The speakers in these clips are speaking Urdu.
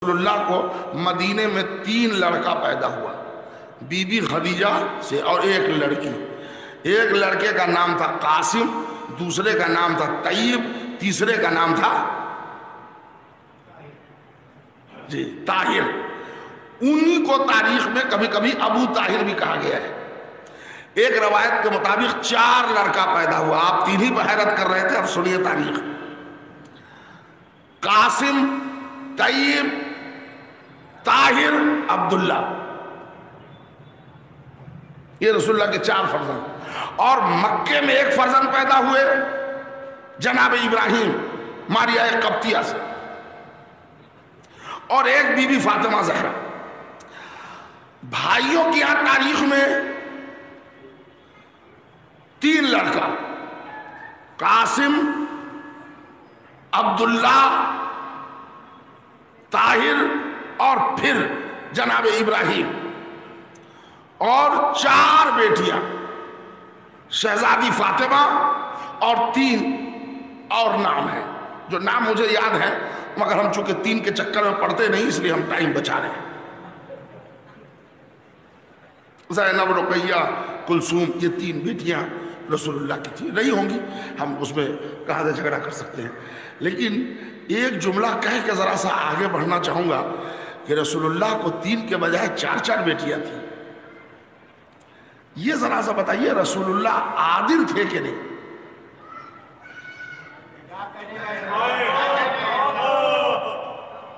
اللہ کو مدینے میں 3 لڑکا پیدا ہوا، بی بی خدیجہ سے اور ایک لڑکی۔ ایک لڑکے کا نام تھا قاسم، دوسرے کا نام تھا طیب، تیسرے کا نام تھا طاہر۔ انہی کو تاریخ میں کبھی کبھی ابو طاہر بھی کہا گیا ہے۔ ایک روایت کے مطابق 4 لڑکا پیدا ہوا۔ آپ 3 ہی پہ حیرت کر رہے تھے، اب سنیے تاریخ۔ قاسم، طیب، طاہر، عبداللہ، یہ رسول اللہ کے 4 فرزند۔ اور مکے میں ایک فرزند پیدا ہوئے جناب ابراہیم ماریہ قبطیہ سے، اور ایک بی بی فاطمہ زہرا۔ بھائیوں کی یہاں تاریخ میں 3 لڑکا، قاسم، عبداللہ، طاہر، اور پھر جناب ابراہیم، اور 4 بیٹیاں، شہزادی فاطمہ، اور 3 اور نام ہیں جو نام مجھے یاد ہے، مگر ہم چونکہ 3 کے چکر میں پڑھتے نہیں، اس لیے ہم ٹائم بچا رہے ہیں۔ زینب، رقیہ، کلثوم، یہ 3 بیٹیاں رسول اللہ کی تھی، نہیں ہوں گی، ہم اس میں کہاں سے جھگڑا کر سکتے ہیں، لیکن ایک جملہ کہہ کے ذرا سا آگے بڑھنا چاہوں گا کہ رسول اللہ کو 3 کے بجائے 4 بیٹیاں تھیں۔ یہ ذرا سا بتائیے رسول اللہ عادل تھے کہ نہیں؟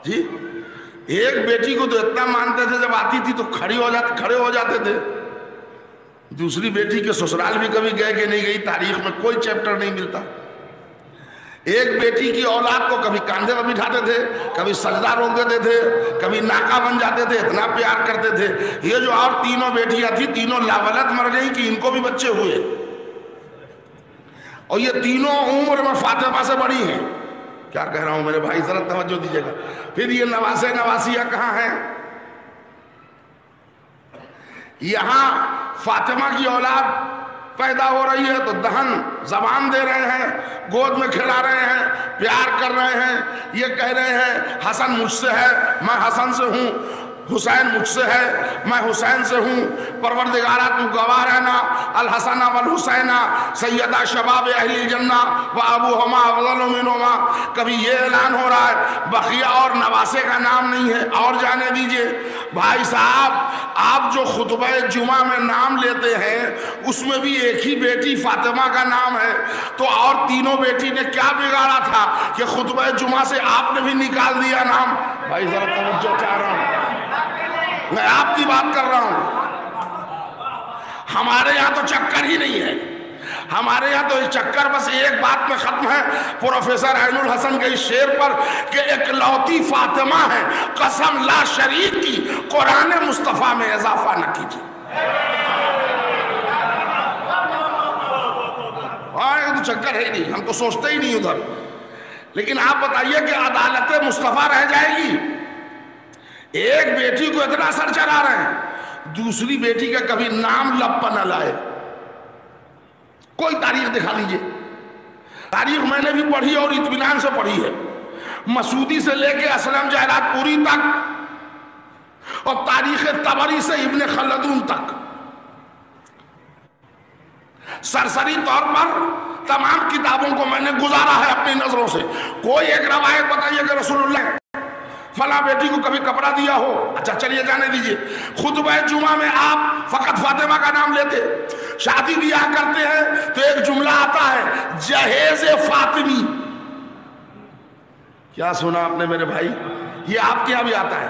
جی، ایک بیٹی کو تو اتنا مانتے تھے جب آتی تھی تو کھڑے ہو جاتے تھے۔ دوسری بیٹی کے سسرال بھی کبھی گئے کہ نہیں گئی، تاریخ میں کوئی چیپٹر نہیں ملتا۔ ایک بیٹی کی اولاد کو کبھی کاندھے پر بٹھاتے تھے، کبھی سجدہ روک دیتے تھے، کبھی ناکا بن جاتے تھے، اتنا پیار کرتے تھے۔ یہ جو اور 3 بیٹیاں تھیں، تینوں لاولد مر گئی کہ ان کو بھی بچے ہوئے، اور یہ تینوں عمر میں فاطمہ سے بڑی ہیں۔ کیا کہہ رہا ہوں میرے بھائی، ذرا توجہ دیجیے گا۔ پھر یہ نواسے نواسیہ کہاں ہیں؟ یہاں فاطمہ کی اولاد پیدا ہو رہی ہے تو دہن زبان دے رہے ہیں، گود میں کھلا رہے ہیں، پیار کر رہے ہیں، یہ کہہ رہے ہیں حسن مجھ سے ہے، میں حسن سے ہوں، حسین مجھ سے ہے، میں حسین سے ہوں، پروردگارہ تو گواہ رہنا، الحسن والحسین سیدہ شباب اہل الجنہ و ابوہما افضل منہما۔ کبھی یہ اعلان ہو رہا ہے، بقیہ اور نواسے کا نام نہیں ہے، اور جانے دیجئے۔ بھائی صاحب، آپ جو خطبہ جمعہ میں نام لیتے ہیں اس میں بھی ایک ہی بیٹی فاطمہ کا نام ہے، تو اور 3 بیٹی نے کیا بگاڑا تھا کہ خطبہ جمعہ سے آپ نے بھی نکال دیا نام؟ بھائی ذرا توجہ چاہ رہا ہوں، میں آپ کی بات کر رہا ہوں۔ ہمارے یہاں تو چکر ہی نہیں ہے، ہمارے یہاں تو چکر بس ایک بات میں ختم ہے، پروفیسر عین الحسن کے اس شعر پر کہ اکلوتی فاطمہ ہے قسم لا شریک کی، قرآن مصطفیٰ میں اضافہ نہ کیجیے۔ یہ تو چکر ہے ہی نہیں، ہم تو سوچتے ہی نہیں ادھر۔ لیکن آپ بتائیے کہ عدالت مصطفیٰ رہ جائے گی؟ ایک بیٹی کو اتنا سر چڑھا رہے ہیں، دوسری بیٹی کا کبھی نام لب پر نہ لائے۔ کوئی تاریخ دکھا لیجئے۔ تاریخ میں نے بھی پڑھی اور اطمینان سے پڑھی ہے، مسعودی سے لے کے اسلم جائرات پوری تک، اور تاریخ طبری سے ابن خلدون تک، سرسری طور پر تمام کتابوں کو میں نے گزارا ہے اپنی نظروں سے۔ کوئی ایک روایت بتائیے کہ رسول اللہ فلاں بیٹی کو کبھی کپڑا دیا ہو؟ اچھا چلیے جانے دیجئے، خطبہ جمعہ میں آپ فقط فاطمہ کا نام لیتے، شادی بیاہ کرتے ہیں تو ایک جملہ آتا ہے جہیز فاطمی۔ کیا سنا آپ نے میرے بھائی؟ یہ آپ کے یہاں بھی آتا ہے۔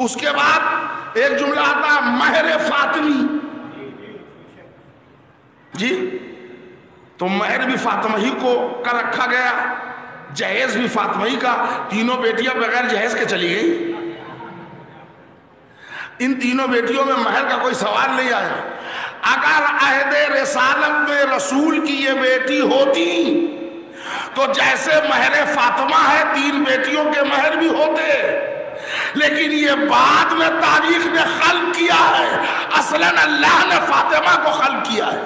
اس کے بعد ایک جملہ آتا ہے مہر فاطمی۔ جی، تو مہر بھی فاطمہ ہی کو کر رکھا گیا، جہیز بھی فاطمہ ہی کا۔ 3 بیٹیاں بغیر جہیز کے چلی گئی۔ ان 3 بیٹیوں میں مہر کا کوئی سوال نہیں آیا۔ اگر عہد رسالت میں رسول کی یہ بیٹی ہوتی تو جیسے مہر فاطمہ ہے 3 بیٹیوں کے مہر بھی ہوتے، لیکن یہ بعد میں تاریخ نے خلق کیا ہے، اصلاً اللہ نے فاطمہ کو خلق کیا ہے۔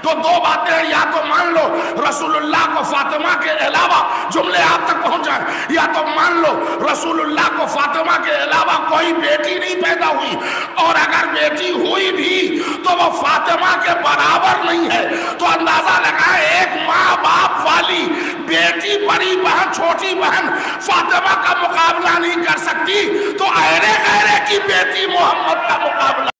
تو دو باتیں ہیں، یا تو مان لو رسول اللہ کو فاطمہ کے علاوہ، جملے آپ تک پہنچ جائیں، یا تو مان لو رسول اللہ کو فاطمہ کے علاوہ کوئی بیٹی نہیں پیدا ہوئی، اور اگر بیٹی ہوئی بھی تو وہ فاطمہ کے برابر نہیں ہے۔ تو اندازہ لگائے ایک ماں باپ والی بیٹی، بڑی بہن چھوٹی بہن فاطمہ کا مقابلہ نہیں کر سکتی، تو ایرے غیرے کی بیٹی محمد کا مقابلہ